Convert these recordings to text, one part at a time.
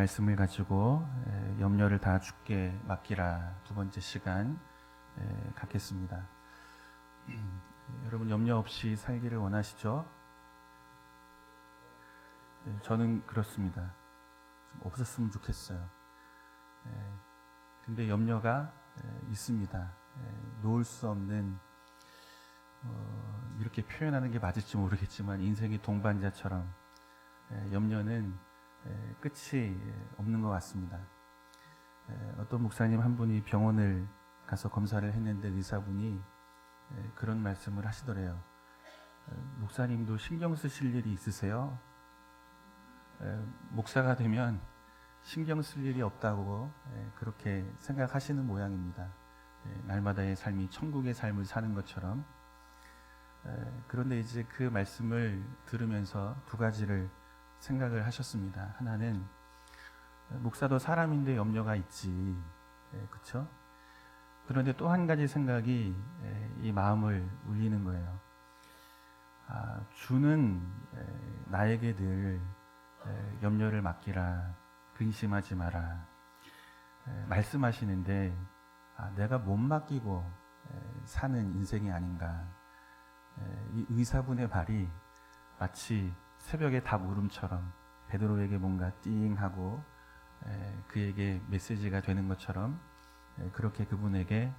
말씀을 가지고 염려를 다 주께 맡기라 두 번째 시간 갖겠습니다. 여러분 염려 없이 살기를 원하시죠? 저는 그렇습니다. 좀 없었으면 좋겠어요. 근데 염려가 있습니다. 놓을 수 없는 이렇게 표현하는 게 맞을지 모르겠지만 인생의 동반자처럼 염려는 끝이 없는 것 같습니다. 어떤 목사님 한 분이 병원을 가서 검사를 했는데 의사분이 그런 말씀을 하시더래요. 목사님도 신경 쓰실 일이 있으세요? 목사가 되면 신경 쓸 일이 없다고 그렇게 생각하시는 모양입니다. 날마다의 삶이 천국의 삶을 사는 것처럼. 그런데 이제 그 말씀을 들으면서 두 가지를 생각을 하셨습니다. 하나는 목사도 사람인데 염려가 있지, 그렇죠? 그런데 또 한 가지 생각이 이 마음을 울리는 거예요. 주는 나에게 늘 염려를 맡기라, 근심하지 마라 말씀하시는데 내가 못 맡기고 사는 인생이 아닌가. 이 의사분의 말이 마치 새벽의 닭울음처럼 베드로에게 뭔가 띵하고 그에게 메시지가 되는 것처럼 그렇게 그분에게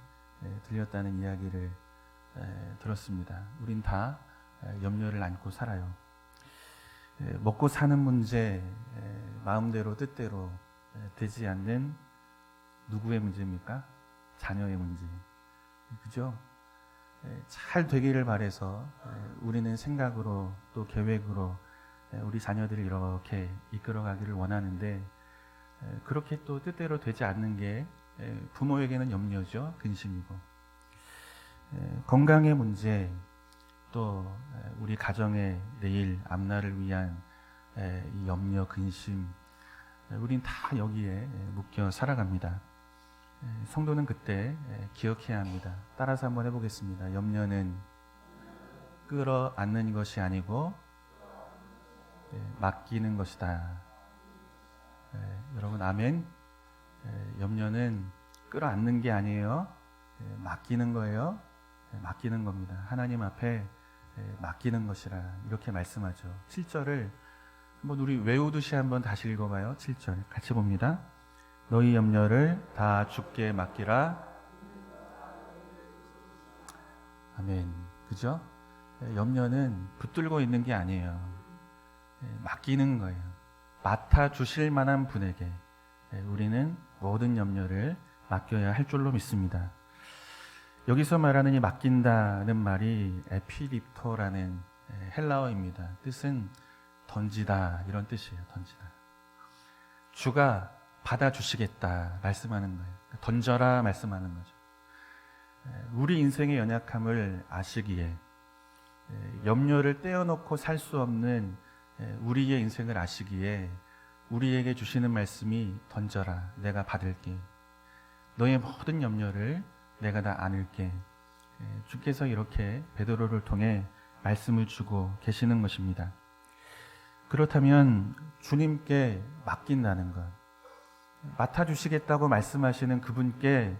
들렸다는 이야기를 들었습니다. 우린 다 염려를 안고 살아요. 먹고 사는 문제 마음대로 뜻대로 되지 않는 누구의 문제입니까? 자녀의 문제. 그죠? 잘 되기를 바라서 우리는 생각으로 또 계획으로 우리 자녀들을 이렇게 이끌어가기를 원하는데 그렇게 또 뜻대로 되지 않는 게 부모에게는 염려죠. 근심이고. 건강의 문제, 또 우리 가정의 내일 앞날을 위한 이 염려, 근심, 우린 다 여기에 묶여 살아갑니다. 성도는 그때 기억해야 합니다. 따라서 한번 해보겠습니다. 염려는 끌어안는 것이 아니고 맡기는 것이다. 여러분 아멘. 염려는 끌어안는 게 아니에요. 맡기는 거예요. 맡기는 겁니다. 하나님 앞에 맡기는 것이라 이렇게 말씀하죠. 7절을 한번 우리 외우듯이 한번 다시 읽어봐요. 7절 같이 봅니다. 너희 염려를 다 주께 맡기라. 아멘. 그죠? 염려는 붙들고 있는 게 아니에요. 맡기는 거예요. 맡아주실 만한 분에게 우리는 모든 염려를 맡겨야 할 줄로 믿습니다. 여기서 말하는 이 맡긴다는 말이 에피립토라는 헬라어입니다. 뜻은 던지다 이런 뜻이에요. 던지다. 주가 받아주시겠다 말씀하는 거예요. 던져라 말씀하는 거죠. 우리 인생의 연약함을 아시기에 염려를 떼어놓고 살 수 없는 우리의 인생을 아시기에 우리에게 주시는 말씀이 던져라 내가 받을게. 너의 모든 염려를 내가 다 안을게. 주께서 이렇게 베드로를 통해 말씀을 주고 계시는 것입니다. 그렇다면 주님께 맡긴다는 것, 맡아주시겠다고 말씀하시는 그분께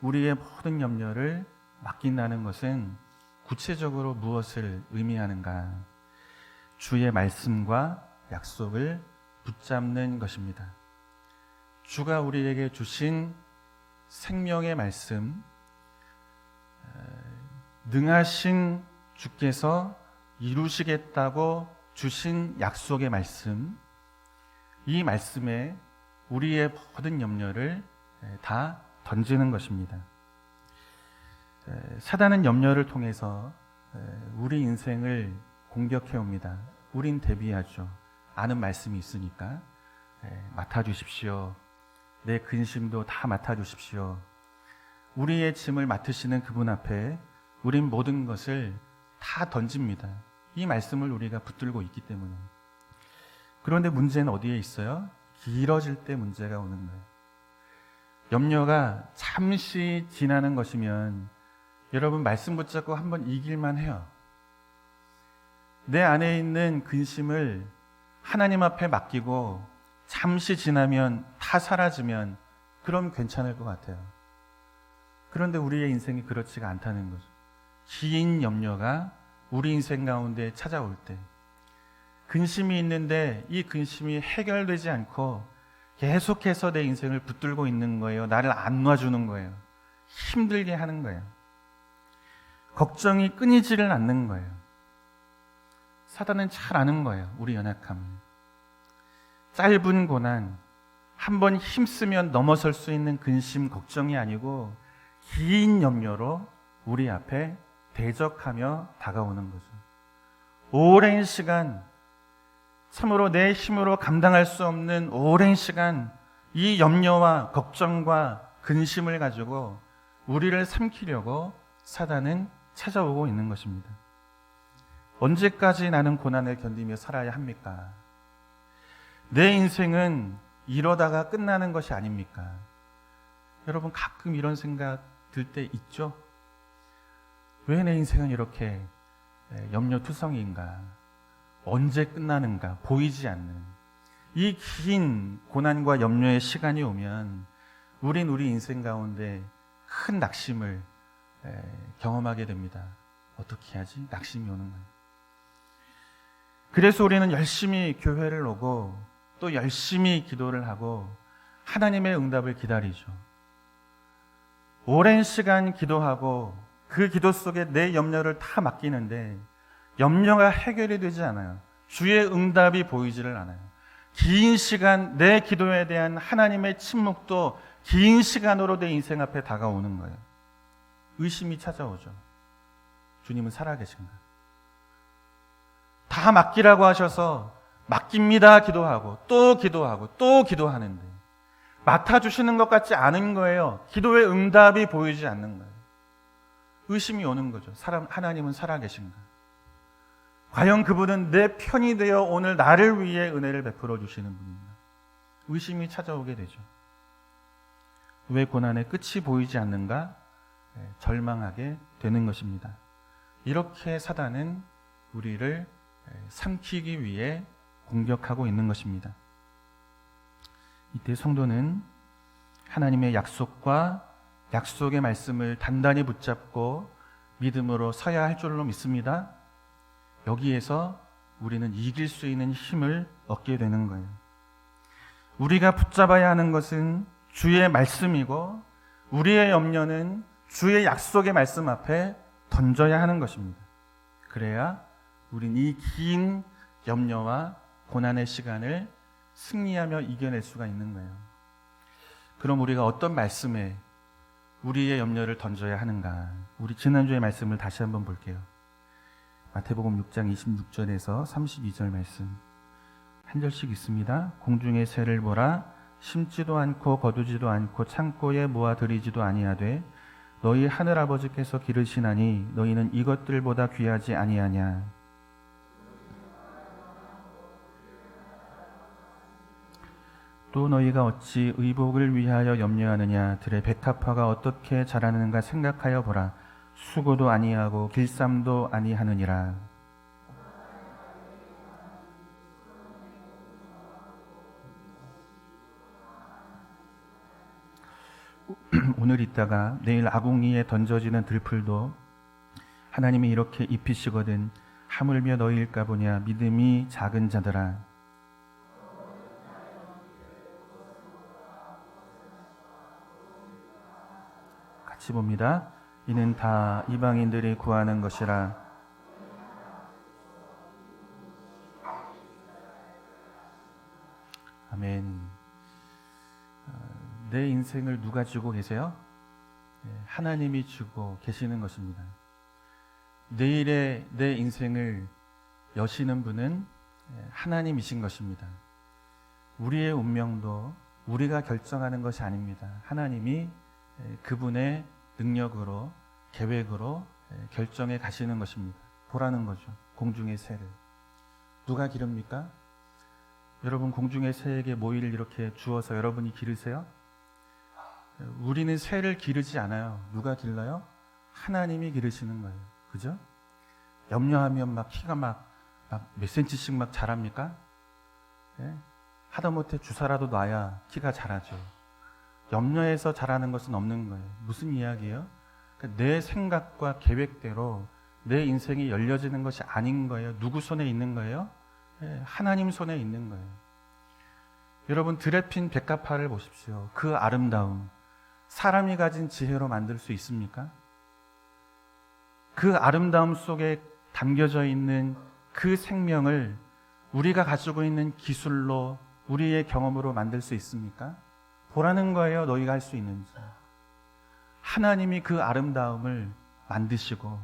우리의 모든 염려를 맡긴다는 것은 구체적으로 무엇을 의미하는가? 주의 말씀과 약속을 붙잡는 것입니다. 주가 우리에게 주신 생명의 말씀, 능하신 주께서 이루시겠다고 주신 약속의 말씀, 이 말씀에 우리의 모든 염려를 다 던지는 것입니다. 사단은 염려를 통해서 우리 인생을 공격해 옵니다. 우린 대비하죠. 아는 말씀이 있으니까 맡아주십시오. 내 근심도 다 맡아주십시오. 우리의 짐을 맡으시는 그분 앞에 우린 모든 것을 다 던집니다. 이 말씀을 우리가 붙들고 있기 때문에. 그런데 문제는 어디에 있어요? 길어질 때 문제가 오는 거예요. 염려가 잠시 지나는 것이면 여러분 말씀 붙잡고 한번 이길만 해요. 내 안에 있는 근심을 하나님 앞에 맡기고 잠시 지나면 다 사라지면 그럼 괜찮을 것 같아요. 그런데 우리의 인생이 그렇지가 않다는 거죠. 긴 염려가 우리 인생 가운데 찾아올 때 근심이 있는데 이 근심이 해결되지 않고 계속해서 내 인생을 붙들고 있는 거예요. 나를 안 놔주는 거예요. 힘들게 하는 거예요. 걱정이 끊이지를 않는 거예요. 사단은 잘 아는 거예요. 우리 연약함을. 짧은 고난, 한번 힘쓰면 넘어설 수 있는 근심, 걱정이 아니고 긴 염려로 우리 앞에 대적하며 다가오는 거죠. 오랜 시간, 참으로 내 힘으로 감당할 수 없는 오랜 시간 이 염려와 걱정과 근심을 가지고 우리를 삼키려고 사단은 찾아오고 있는 것입니다. 언제까지 나는 고난을 견디며 살아야 합니까? 내 인생은 이러다가 끝나는 것이 아닙니까? 여러분 가끔 이런 생각 들 때 있죠? 왜 내 인생은 이렇게 염려투성이인가? 언제 끝나는가? 보이지 않는 이 긴 고난과 염려의 시간이 오면 우린 우리 인생 가운데 큰 낙심을 경험하게 됩니다. 어떻게 하지? 낙심이 오는 거예요. 그래서 우리는 열심히 교회를 오고 또 열심히 기도를 하고 하나님의 응답을 기다리죠. 오랜 시간 기도하고 그 기도 속에 내 염려를 다 맡기는데 염려가 해결이 되지 않아요. 주의 응답이 보이지를 않아요. 긴 시간 내 기도에 대한 하나님의 침묵도 긴 시간으로 내 인생 앞에 다가오는 거예요. 의심이 찾아오죠. 주님은 살아계신가? 다 맡기라고 하셔서 맡깁니다 기도하고 또 기도하고 또 기도하는데 맡아주시는 것 같지 않은 거예요. 기도의 응답이 보이지 않는 거예요. 의심이 오는 거죠. 하나님은 살아계신가? 과연 그분은 내 편이 되어 오늘 나를 위해 은혜를 베풀어 주시는 분인가? 의심이 찾아오게 되죠. 왜 고난의 끝이 보이지 않는가? 절망하게 되는 것입니다. 이렇게 사단은 우리를 삼키기 위해 공격하고 있는 것입니다. 이때 성도는 하나님의 약속과 약속의 말씀을 단단히 붙잡고 믿음으로 서야 할 줄로 믿습니다. 여기에서 우리는 이길 수 있는 힘을 얻게 되는 거예요. 우리가 붙잡아야 하는 것은 주의 말씀이고 우리의 염려는 주의 약속의 말씀 앞에 던져야 하는 것입니다. 그래야 우린 이 긴 염려와 고난의 시간을 승리하며 이겨낼 수가 있는 거예요. 그럼 우리가 어떤 말씀에 우리의 염려를 던져야 하는가? 우리 지난주의 말씀을 다시 한번 볼게요. 마태복음 6장 26절에서 32절 말씀 한 절씩 있습니다. 공중의 새를 보라. 심지도 않고 거두지도 않고 창고에 모아들이지도 아니하되 너희 하늘아버지께서 기르시나니 너희는 이것들보다 귀하지 아니하냐. 또 너희가 어찌 의복을 위하여 염려하느냐. 들의 백합화가 어떻게 자라는가 생각하여 보라. 수고도 아니하고 길쌈도 아니하느니라. 오늘 있다가 내일 아궁이에 던져지는 들풀도 하나님이 이렇게 입히시거든 하물며 너희일까 보냐. 믿음이 작은 자들아. 같이 봅니다. 이는 다 이방인들이 구하는 것이라. 아멘. 내 인생을 누가 주고 계세요? 하나님이 주고 계시는 것입니다. 내일의 내 인생을 여시는 분은 하나님이신 것입니다. 우리의 운명도 우리가 결정하는 것이 아닙니다. 하나님이 그분의 능력으로 계획으로 결정해 가시는 것입니다. 보라는 거죠. 공중의 새를 누가 기릅니까? 여러분 공중의 새에게 모이를 이렇게 주어서 여러분이 기르세요? 우리는 새를 기르지 않아요. 누가 길러요? 하나님이 기르시는 거예요. 그죠? 염려하면 막 키가 막 몇 센치씩 막 자랍니까? 예? 하다못해 주사라도 놔야 키가 자라죠. 염려해서 자라는 것은 없는 거예요. 무슨 이야기예요? 그러니까 내 생각과 계획대로 내 인생이 열려지는 것이 아닌 거예요. 누구 손에 있는 거예요? 하나님 손에 있는 거예요. 여러분, 들에 핀 백합화를 보십시오. 그 아름다움, 사람이 가진 지혜로 만들 수 있습니까? 그 아름다움 속에 담겨져 있는 그 생명을 우리가 가지고 있는 기술로, 우리의 경험으로 만들 수 있습니까? 보라는 거예요. 너희가 할 수 있는지. 하나님이 그 아름다움을 만드시고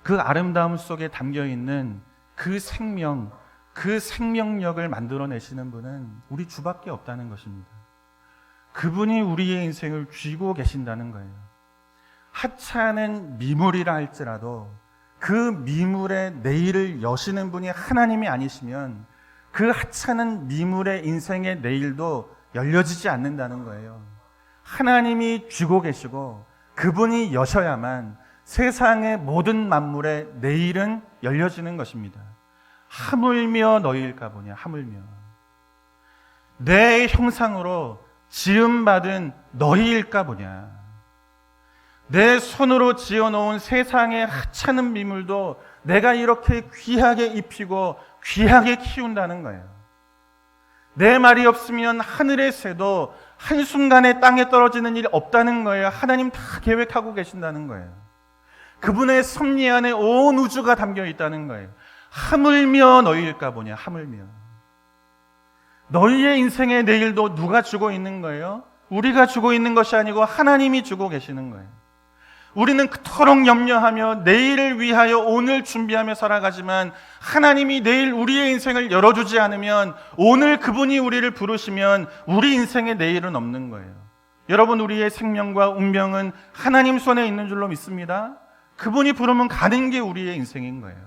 그 아름다움 속에 담겨 있는 그 생명, 그 생명력을 만들어내시는 분은 우리 주밖에 없다는 것입니다. 그분이 우리의 인생을 쥐고 계신다는 거예요. 하찮은 미물이라 할지라도 그 미물의 내일을 여시는 분이 하나님이 아니시면 그 하찮은 미물의 인생의 내일도 열려지지 않는다는 거예요. 하나님이 쥐고 계시고 그분이 여셔야만 세상의 모든 만물의 내일은 열려지는 것입니다. 하물며 너희일까 보냐. 하물며 내 형상으로 지음받은 너희일까 보냐. 내 손으로 지어놓은 세상의 하찮은 미물도 내가 이렇게 귀하게 입히고 귀하게 키운다는 거예요. 내 말이 없으면 하늘의 새도 한순간에 땅에 떨어지는 일이 없다는 거예요. 하나님 다 계획하고 계신다는 거예요. 그분의 섭리 안에 온 우주가 담겨 있다는 거예요. 하물며 너희일까 보냐. 하물며 너희의 인생의 내일도 누가 주고 있는 거예요? 우리가 주고 있는 것이 아니고 하나님이 주고 계시는 거예요. 우리는 그토록 염려하며 내일을 위하여 오늘 준비하며 살아가지만 하나님이 내일 우리의 인생을 열어주지 않으면, 오늘 그분이 우리를 부르시면 우리 인생의 내일은 없는 거예요. 여러분, 우리의 생명과 운명은 하나님 손에 있는 줄로 믿습니다. 그분이 부르면 가는 게 우리의 인생인 거예요.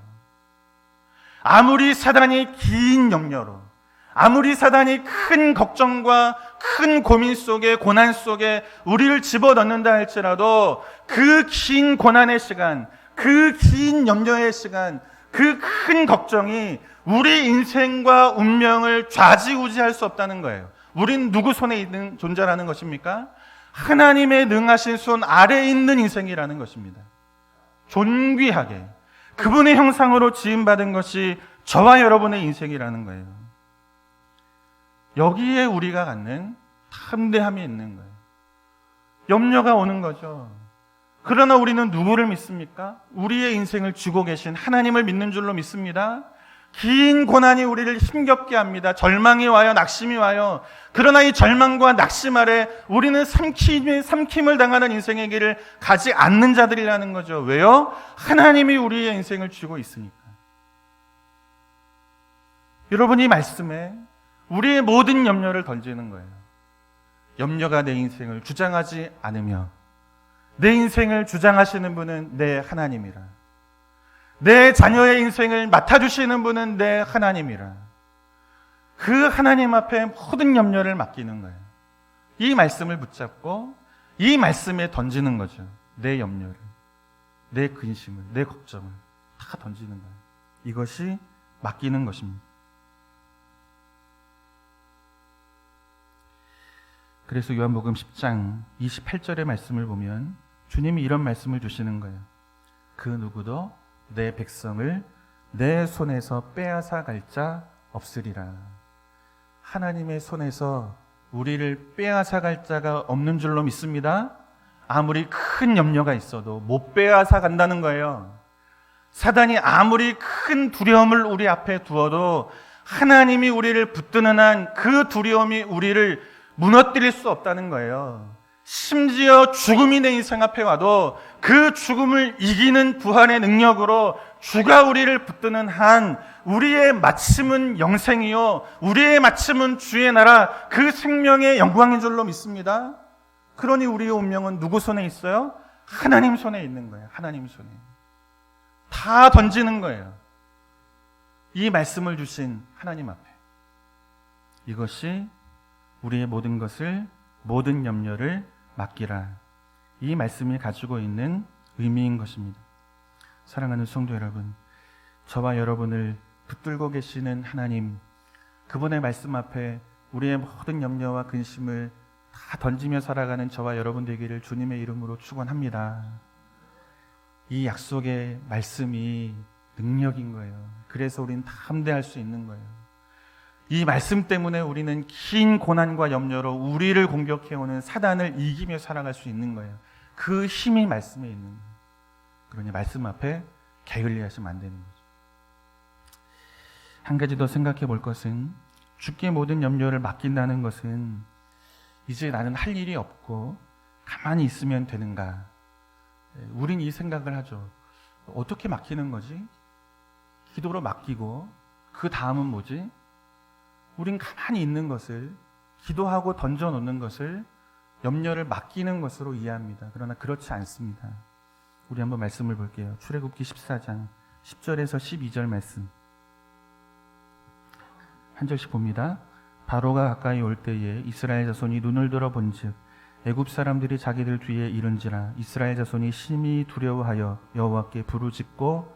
아무리 사단이 긴 염려로, 아무리 사단이 큰 걱정과 큰 고민 속에, 고난 속에 우리를 집어넣는다 할지라도 그 긴 고난의 시간, 그 긴 염려의 시간, 그 큰 걱정이 우리 인생과 운명을 좌지우지할 수 없다는 거예요. 우린 누구 손에 있는 존재라는 것입니까? 하나님의 능하신 손 아래에 있는 인생이라는 것입니다. 존귀하게 그분의 형상으로 지음받은 것이 저와 여러분의 인생이라는 거예요. 여기에 우리가 갖는 담대함이 있는 거예요. 염려가 오는 거죠. 그러나 우리는 누구를 믿습니까? 우리의 인생을 주고 계신 하나님을 믿는 줄로 믿습니다. 긴 고난이 우리를 힘겹게 합니다. 절망이 와요. 낙심이 와요. 그러나 이 절망과 낙심 아래 우리는 삼킴을 당하는 인생의 길을 가지 않는 자들이라는 거죠. 왜요? 하나님이 우리의 인생을 주고 있으니까. 여러분, 이 말씀에 우리의 모든 염려를 던지는 거예요. 염려가 내 인생을 주장하지 않으며 내 인생을 주장하시는 분은 내 하나님이라. 내 자녀의 인생을 맡아주시는 분은 내 하나님이라. 그 하나님 앞에 모든 염려를 맡기는 거예요. 이 말씀을 붙잡고 이 말씀에 던지는 거죠. 내 염려를, 내 근심을, 내 걱정을 다 던지는 거예요. 이것이 맡기는 것입니다. 그래서 요한복음 10장 28절의 말씀을 보면 주님이 이런 말씀을 주시는 거예요. 그 누구도 내 백성을 내 손에서 빼앗아 갈 자 없으리라. 하나님의 손에서 우리를 빼앗아 갈 자가 없는 줄로 믿습니다. 아무리 큰 염려가 있어도 못 빼앗아 간다는 거예요. 사단이 아무리 큰 두려움을 우리 앞에 두어도 하나님이 우리를 붙드는 한 그 두려움이 우리를 무너뜨릴 수 없다는 거예요. 심지어 죽음이 내 인생 앞에 와도 그 죽음을 이기는 부활의 능력으로 주가 우리를 붙드는 한 우리의 마침은 영생이요, 우리의 마침은 주의 나라, 그 생명의 영광인 줄로 믿습니다. 그러니 우리의 운명은 누구 손에 있어요? 하나님 손에 있는 거예요. 하나님 손에. 다 던지는 거예요. 이 말씀을 주신 하나님 앞에. 이것이 우리의 모든 것을, 모든 염려를 맡기라. 이 말씀이 가지고 있는 의미인 것입니다. 사랑하는 성도 여러분, 저와 여러분을 붙들고 계시는 하나님, 그분의 말씀 앞에 우리의 모든 염려와 근심을 다 던지며 살아가는 저와 여러분 되기를 주님의 이름으로 축원합니다. 이 약속의 말씀이 능력인 거예요. 그래서 우리는 다 함대할 수 있는 거예요. 이 말씀 때문에 우리는 긴 고난과 염려로 우리를 공격해오는 사단을 이기며 살아갈 수 있는 거예요. 그 힘이 말씀에 있는 거예요. 그러니 말씀 앞에 게을리하시면 안 되는 거죠. 한 가지 더 생각해 볼 것은, 주께 모든 염려를 맡긴다는 것은 이제 나는 할 일이 없고 가만히 있으면 되는가? 우린 이 생각을 하죠. 어떻게 맡기는 거지? 기도로 맡기고 그 다음은 뭐지? 우린 가만히 있는 것을, 기도하고 던져놓는 것을 염려를 맡기는 것으로 이해합니다. 그러나 그렇지 않습니다. 우리 한번 말씀을 볼게요. 출애굽기 14장 10절에서 12절 말씀 한 절씩 봅니다. 바로가 가까이 올 때에 이스라엘 자손이 눈을 들어 본즉 애굽 사람들이 자기들 뒤에 이른지라. 이스라엘 자손이 심히 두려워하여 여호와께 부르짖고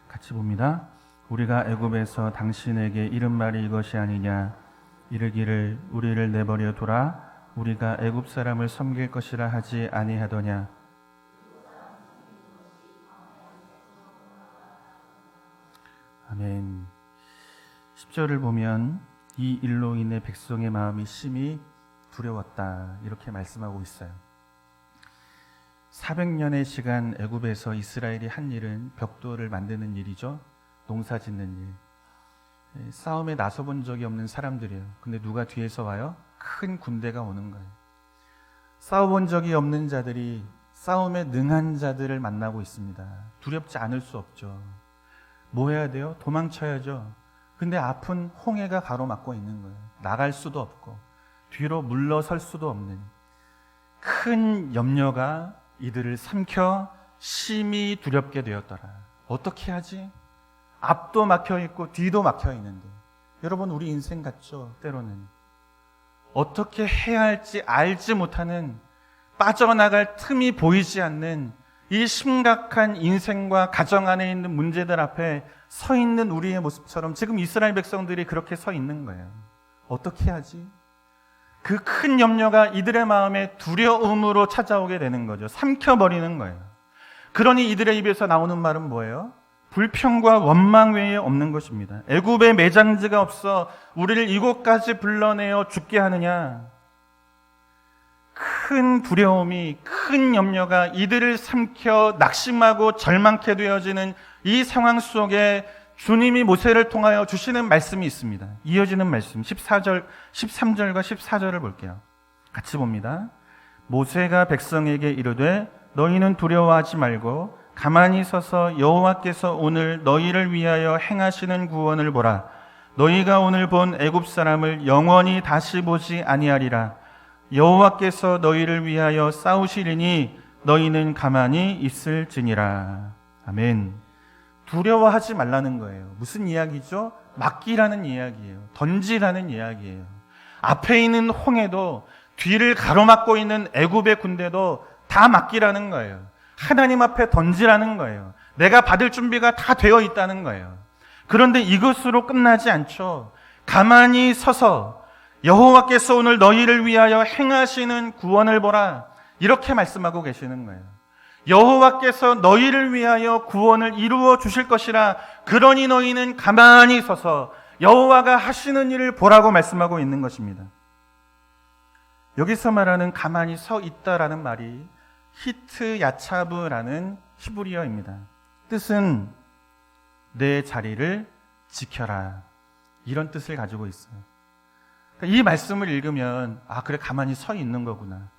같이 봅니다. 우리가 애굽에서 당신에게 이른 말이 이것이 아니냐. 이르기를 우리를 내버려 두라. 우리가 애굽 사람을 섬길 것이라 하지 아니하더냐. 아멘. 10절을 보면 이 일로 인해 백성의 마음이 심히 두려웠다, 이렇게 말씀하고 있어요. 400년의 시간 애굽에서 이스라엘이 한 일은 벽돌을 만드는 일이죠. 농사 짓는 일. 싸움에 나서본 적이 없는 사람들이에요. 근데 누가 뒤에서 와요? 큰 군대가 오는 거예요. 싸워본 적이 없는 자들이 싸움에 능한 자들을 만나고 있습니다. 두렵지 않을 수 없죠. 뭐 해야 돼요? 도망쳐야죠. 근데 앞은 홍해가 가로막고 있는 거예요. 나갈 수도 없고 뒤로 물러설 수도 없는 큰 염려가 이들을 삼켜 심히 두렵게 되었더라. 어떻게 하지? 앞도 막혀있고 뒤도 막혀있는데, 여러분 우리 인생 같죠? 때로는 어떻게 해야 할지 알지 못하는, 빠져나갈 틈이 보이지 않는 이 심각한 인생과 가정 안에 있는 문제들 앞에 서 있는 우리의 모습처럼 지금 이스라엘 백성들이 그렇게 서 있는 거예요. 어떻게 하지? 그 큰 염려가 이들의 마음에 두려움으로 찾아오게 되는 거죠. 삼켜버리는 거예요. 그러니 이들의 입에서 나오는 말은 뭐예요? 불평과 원망 외에 없는 것입니다. 애굽에 매장지가 없어 우리를 이곳까지 불러내어 죽게 하느냐. 큰 두려움이, 큰 염려가 이들을 삼켜 낙심하고 절망케 되어지는 이 상황 속에 주님이 모세를 통하여 주시는 말씀이 있습니다. 이어지는 말씀 13절과 14절을 볼게요. 같이 봅니다. 모세가 백성에게 이르되 너희는 두려워하지 말고 가만히 서서 여호와께서 오늘 너희를 위하여 행하시는 구원을 보라. 너희가 오늘 본 애굽 사람을 영원히 다시 보지 아니하리라. 여호와께서 너희를 위하여 싸우시리니 너희는 가만히 있을지니라. 아멘. 두려워하지 말라는 거예요. 무슨 이야기죠? 맡기라는 이야기예요. 던지라는 이야기예요. 앞에 있는 홍해도, 뒤를 가로막고 있는 애굽의 군대도 다 맡기라는 거예요. 하나님 앞에 던지라는 거예요. 내가 받을 준비가 다 되어 있다는 거예요. 그런데 이것으로 끝나지 않죠. 가만히 서서 여호와께서 오늘 너희를 위하여 행하시는 구원을 보라, 이렇게 말씀하고 계시는 거예요. 여호와께서 너희를 위하여 구원을 이루어 주실 것이라. 그러니 너희는 가만히 서서 여호와가 하시는 일을 보라고 말씀하고 있는 것입니다. 여기서 말하는 가만히 서 있다라는 말이 히트 야차브라는 히브리어입니다. 뜻은 내 자리를 지켜라, 이런 뜻을 가지고 있어요. 이 말씀을 읽으면 아, 그래, 가만히 서 있는 거구나.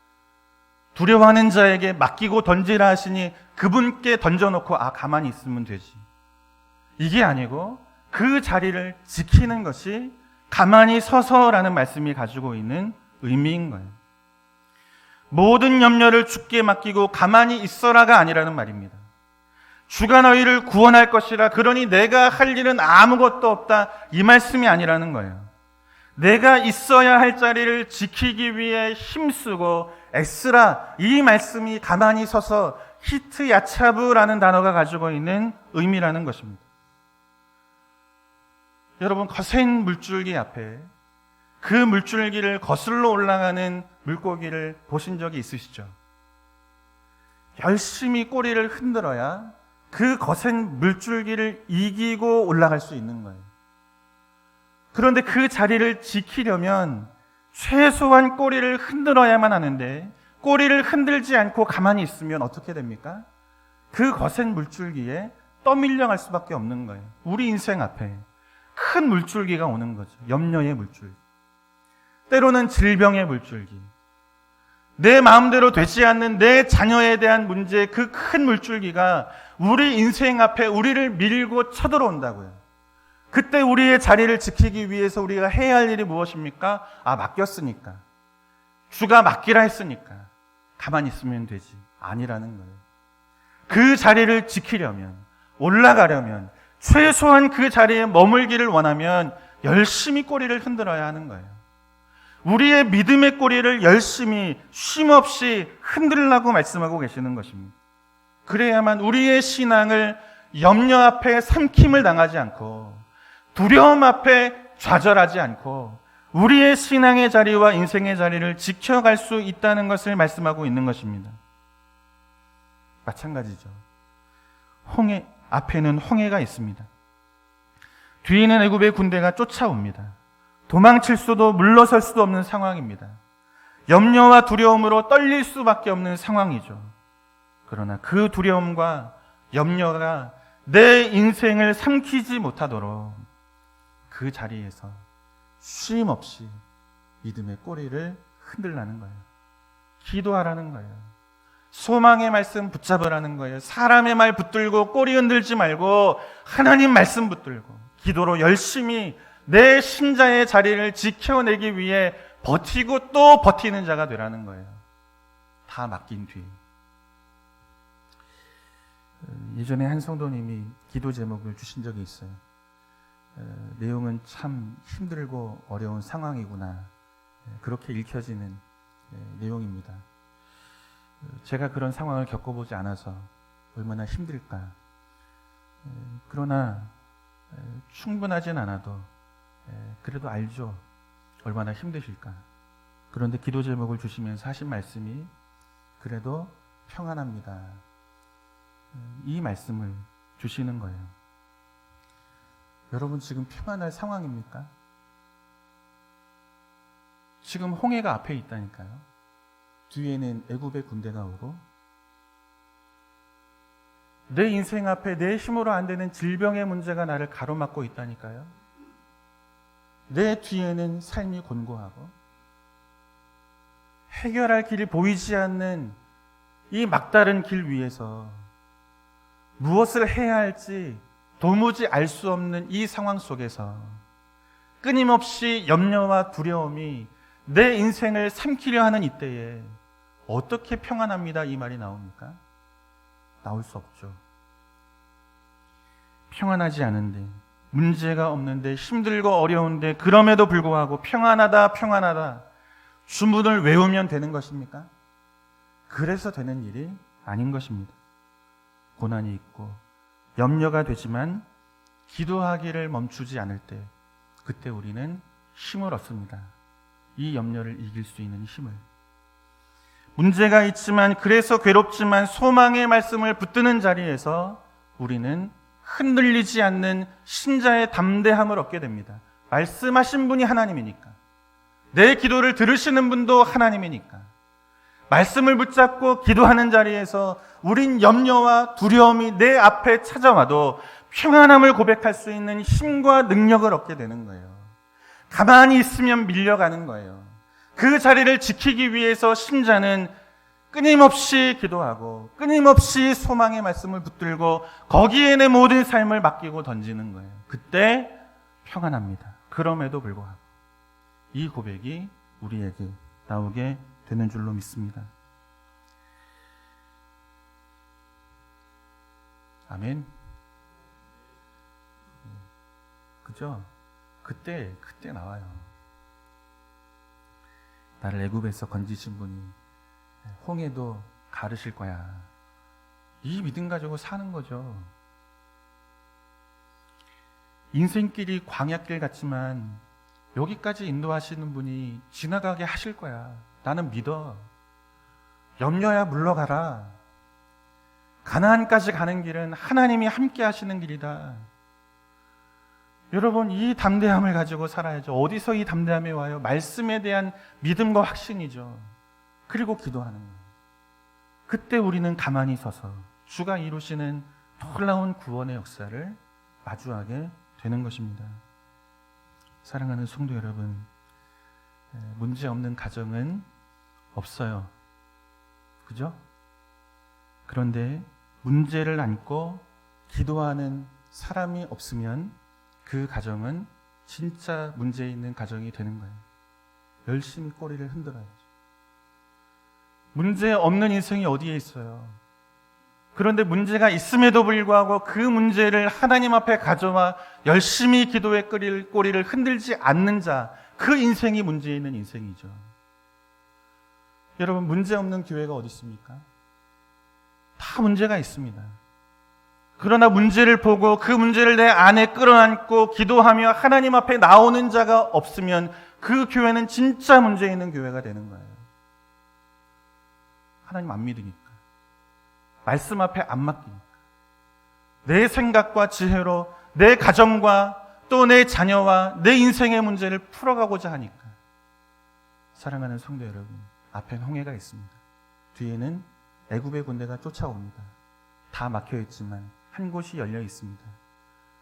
두려워하는 자에게 맡기고 던지라 하시니 그분께 던져놓고 아, 가만히 있으면 되지. 이게 아니고 그 자리를 지키는 것이 가만히 서서라는 말씀이 가지고 있는 의미인 거예요. 모든 염려를 주께 맡기고 가만히 있어라가 아니라는 말입니다. 주가 너희를 구원할 것이라. 그러니 내가 할 일은 아무것도 없다, 이 말씀이 아니라는 거예요. 내가 있어야 할 자리를 지키기 위해 힘쓰고 애쓰라, 이 말씀이 가만히 서서 히트 야차브라는 단어가 가지고 있는 의미라는 것입니다. 여러분, 거센 물줄기 앞에 그 물줄기를 거슬러 올라가는 물고기를 보신 적이 있으시죠? 열심히 꼬리를 흔들어야 그 거센 물줄기를 이기고 올라갈 수 있는 거예요. 그런데 그 자리를 지키려면 최소한 꼬리를 흔들어야만 하는데, 꼬리를 흔들지 않고 가만히 있으면 어떻게 됩니까? 그 거센 물줄기에 떠밀려갈 수밖에 없는 거예요. 우리 인생 앞에 큰 물줄기가 오는 거죠. 염려의 물줄기, 때로는 질병의 물줄기, 내 마음대로 되지 않는 내 자녀에 대한 문제, 그 큰 물줄기가 우리 인생 앞에 우리를 밀고 쳐들어온다고요. 그때 우리의 자리를 지키기 위해서 우리가 해야 할 일이 무엇입니까? 맡겼으니까, 주가 맡기라 했으니까 가만히 있으면 되지, 아니라는 거예요. 그 자리를 지키려면, 올라가려면, 최소한 그 자리에 머물기를 원하면 열심히 꼬리를 흔들어야 하는 거예요. 우리의 믿음의 꼬리를 열심히 쉼없이 흔들라고 말씀하고 계시는 것입니다. 그래야만 우리의 신앙을 염려 앞에 삼킴을 당하지 않고, 두려움 앞에 좌절하지 않고 우리의 신앙의 자리와 인생의 자리를 지켜갈 수 있다는 것을 말씀하고 있는 것입니다. 마찬가지죠. 앞에는 홍해가 있습니다. 뒤에는 애굽의 군대가 쫓아옵니다. 도망칠 수도 물러설 수도 없는 상황입니다. 염려와 두려움으로 떨릴 수밖에 없는 상황이죠. 그러나 그 두려움과 염려가 내 인생을 삼키지 못하도록 그 자리에서 쉼 없이 믿음의 꼬리를 흔들라는 거예요. 기도하라는 거예요. 소망의 말씀 붙잡으라는 거예요. 사람의 말 붙들고 꼬리 흔들지 말고 하나님 말씀 붙들고 기도로 열심히 내 신자의 자리를 지켜내기 위해 버티고 또 버티는 자가 되라는 거예요. 다 맡긴 뒤에. 예전에 한 성도님이 기도 제목을 주신 적이 있어요. 내용은 참 힘들고 어려운 상황이구나, 그렇게 읽혀지는 내용입니다. 제가 그런 상황을 겪어보지 않아서 얼마나 힘들까. 그러나 충분하진 않아도 그래도 알죠, 얼마나 힘드실까. 그런데 기도 제목을 주시면서 하신 말씀이 그래도 평안합니다, 이 말씀을 주시는 거예요. 여러분, 지금 평안할 상황입니까? 지금 홍해가 앞에 있다니까요. 뒤에는 애굽의 군대가 오고, 내 인생 앞에 내 힘으로 안 되는 질병의 문제가 나를 가로막고 있다니까요. 내 뒤에는 삶이 곤고하고 해결할 길이 보이지 않는 이 막다른 길 위에서 무엇을 해야 할지 도무지 알 수 없는 이 상황 속에서 끊임없이 염려와 두려움이 내 인생을 삼키려 하는 이때에 어떻게 평안합니다, 이 말이 나옵니까? 나올 수 없죠. 평안하지 않은데, 문제가 없는데, 힘들고 어려운데, 그럼에도 불구하고 평안하다, 평안하다 주문을 외우면 되는 것입니까? 그래서 되는 일이 아닌 것입니다. 고난이 있고 염려가 되지만 기도하기를 멈추지 않을 때, 그때 우리는 힘을 얻습니다. 이 염려를 이길 수 있는 힘을. 문제가 있지만, 그래서 괴롭지만 소망의 말씀을 붙드는 자리에서 우리는 흔들리지 않는 신자의 담대함을 얻게 됩니다. 말씀하신 분이 하나님이니까, 내 기도를 들으시는 분도 하나님이니까, 말씀을 붙잡고 기도하는 자리에서 우린 염려와 두려움이 내 앞에 찾아와도 평안함을 고백할 수 있는 힘과 능력을 얻게 되는 거예요. 가만히 있으면 밀려가는 거예요. 그 자리를 지키기 위해서 신자는 끊임없이 기도하고 끊임없이 소망의 말씀을 붙들고 거기에 내 모든 삶을 맡기고 던지는 거예요. 그때 평안합니다. 그럼에도 불구하고 이 고백이 우리에게 나오게 되는 줄로 믿습니다. 아멘. 그죠? 그때 나와요. 나를 애굽에서 건지신 분이 홍해도 가르실 거야. 이 믿음 가지고 사는 거죠. 인생길이 광야길 같지만 여기까지 인도하시는 분이 지나가게 하실 거야. 나는 믿어. 염려야 물러가라. 가나안까지 가는 길은 하나님이 함께 하시는 길이다. 여러분, 이 담대함을 가지고 살아야죠. 어디서 이 담대함이 와요? 말씀에 대한 믿음과 확신이죠. 그리고 기도하는 거예요. 그때 우리는 가만히 서서 주가 이루시는 놀라운 구원의 역사를 마주하게 되는 것입니다. 사랑하는 성도 여러분, 문제 없는 가정은 없어요. 그죠? 그런데 문제를 안고 기도하는 사람이 없으면 그 가정은 진짜 문제 있는 가정이 되는 거예요. 열심히 꼬리를 흔들어야죠. 문제 없는 인생이 어디에 있어요? 그런데 문제가 있음에도 불구하고 그 문제를 하나님 앞에 가져와 열심히 기도의 꼬리를 흔들지 않는 자, 그 인생이 문제 있는 인생이죠. 여러분, 문제 없는 교회가 어디 있습니까? 다 문제가 있습니다. 그러나 문제를 보고 그 문제를 내 안에 끌어안고 기도하며 하나님 앞에 나오는 자가 없으면 그 교회는 진짜 문제 있는 교회가 되는 거예요. 하나님 안 믿으니까. 말씀 앞에 안 맡기니까. 내 생각과 지혜로 내 가정과 또 내 자녀와 내 인생의 문제를 풀어가고자 하니까. 사랑하는 성도 여러분, 앞엔 홍해가 있습니다. 뒤에는 애굽의 군대가 쫓아옵니다. 다 막혀 있지만 한 곳이 열려 있습니다.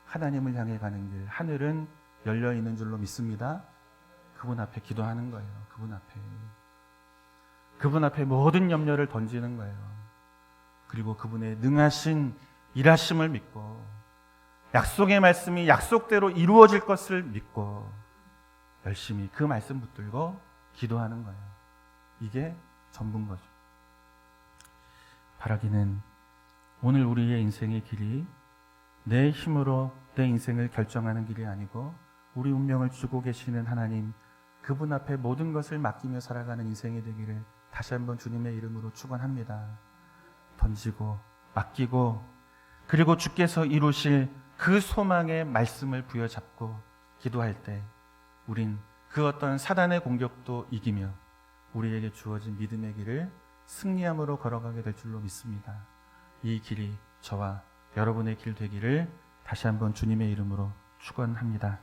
하나님을 향해 가는 길, 하늘은 열려 있는 줄로 믿습니다. 그분 앞에 기도하는 거예요. 그분 앞에 모든 염려를 던지는 거예요. 그리고 그분의 능하신 일하심을 믿고 약속의 말씀이 약속대로 이루어질 것을 믿고 열심히 그 말씀 붙들고 기도하는 거예요. 이게 전부인 거죠. 바라기는 오늘 우리의 인생의 길이 내 힘으로 내 인생을 결정하는 길이 아니고 우리 운명을 주고 계시는 하나님, 그분 앞에 모든 것을 맡기며 살아가는 인생이 되기를 다시 한번 주님의 이름으로 축원합니다. 던지고 맡기고 그리고 주께서 이루실 그 소망의 말씀을 부여잡고 기도할 때 우린 그 어떤 사단의 공격도 이기며 우리에게 주어진 믿음의 길을 승리함으로 걸어가게 될 줄로 믿습니다. 이 길이 저와 여러분의 길 되기를 다시 한번 주님의 이름으로 축원합니다.